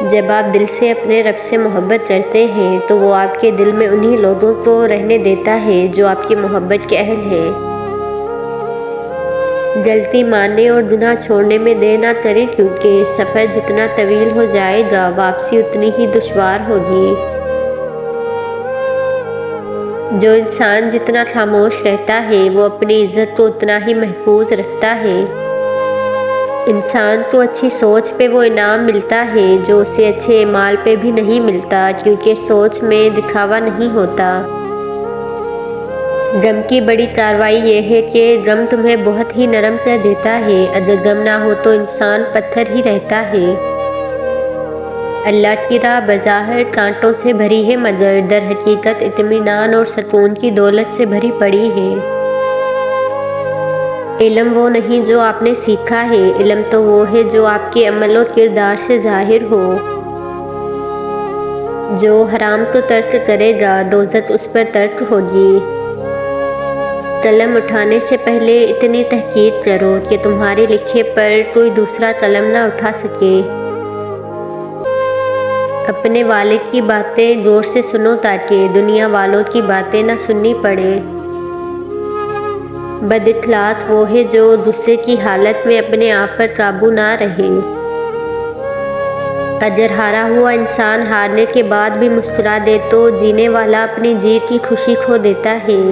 جب آپ دل سے اپنے رب سے محبت کرتے ہیں تو وہ آپ کے دل میں انہی لوگوں کو رہنے دیتا ہے جو آپ کی محبت کے اہل ہیں۔ غلطی ماننے اور گناہ چھوڑنے میں دیر نہ کریں، کیونکہ سفر جتنا طویل ہو جائے گا واپسی اتنی ہی دشوار ہوگی۔ جو انسان جتنا خاموش رہتا ہے وہ اپنی عزت کو اتنا ہی محفوظ رکھتا ہے۔ انسان کو اچھی سوچ پہ وہ انعام ملتا ہے جو اسے اچھے اعمال پہ بھی نہیں ملتا، کیونکہ سوچ میں دکھاوا نہیں ہوتا۔ غم کی بڑی کارروائی یہ ہے کہ غم تمہیں بہت ہی نرم کر دیتا ہے۔ اگر غم نہ ہو تو انسان پتھر ہی رہتا ہے۔ اللہ کی راہ بظاہر کانٹوں سے بھری ہے، مگر در حقیقت اطمینان اور سکون کی دولت سے بھری پڑی ہے۔ علم وہ نہیں جو آپ نے سیکھا ہے، علم تو وہ ہے جو آپ کے عمل اور کردار سے ظاہر ہو۔ جو حرام کو ترک کرے گا دوزخ اس پر ترک ہوگی۔ قلم اٹھانے سے پہلے اتنی تحقیق کرو کہ تمہارے لکھے پر کوئی دوسرا قلم نہ اٹھا سکے۔ اپنے والد کی باتیں غور سے سنو تاکہ دنیا والوں کی باتیں نہ سننی پڑے۔ بد اخلاق وہ ہے جو غصے کی حالت میں اپنے آپ پر قابو نہ رہے۔ اگر ہارا ہوا انسان ہارنے کے بعد بھی مسکرا دے تو جینے والا اپنی جیت کی خوشی کھو دیتا ہے۔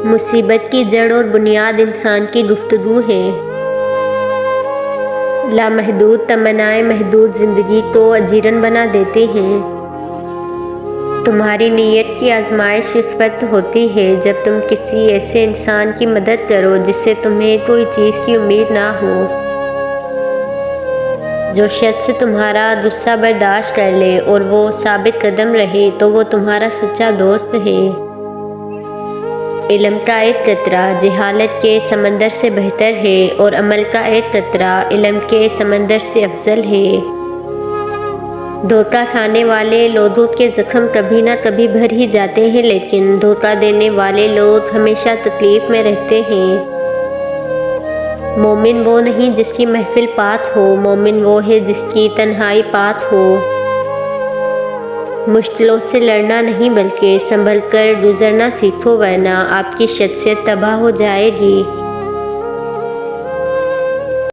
مصیبت کی جڑ اور بنیاد انسان کی گفتگو ہے۔ لامحدود تمنائیں محدود زندگی کو اجیرن بنا دیتی ہیں۔ تمہاری نیت کی آزمائش اس وقت ہوتی ہے جب تم کسی ایسے انسان کی مدد کرو جس سے تمہیں کوئی چیز کی امید نہ ہو۔ جو شخص تمہارا غصہ برداشت کر لے اور وہ ثابت قدم رہے تو وہ تمہارا سچا دوست ہے۔ علم کا ایک قطرہ جہالت کے سمندر سے بہتر ہے اور عمل کا ایک قطرہ علم کے سمندر سے افضل ہے۔ دھوکہ کھانے والے لوگوں کے زخم کبھی نہ کبھی بھر ہی جاتے ہیں، لیکن دھوکہ دینے والے لوگ ہمیشہ تکلیف میں رہتے ہیں۔ مومن وہ نہیں جس کی محفل پاک ہو، مومن وہ ہے جس کی تنہائی پاک ہو۔ مشکلوں سے لڑنا نہیں بلکہ سنبھل کر گزرنا سیکھو، ورنہ آپ کی شخصیت تباہ ہو جائے گی۔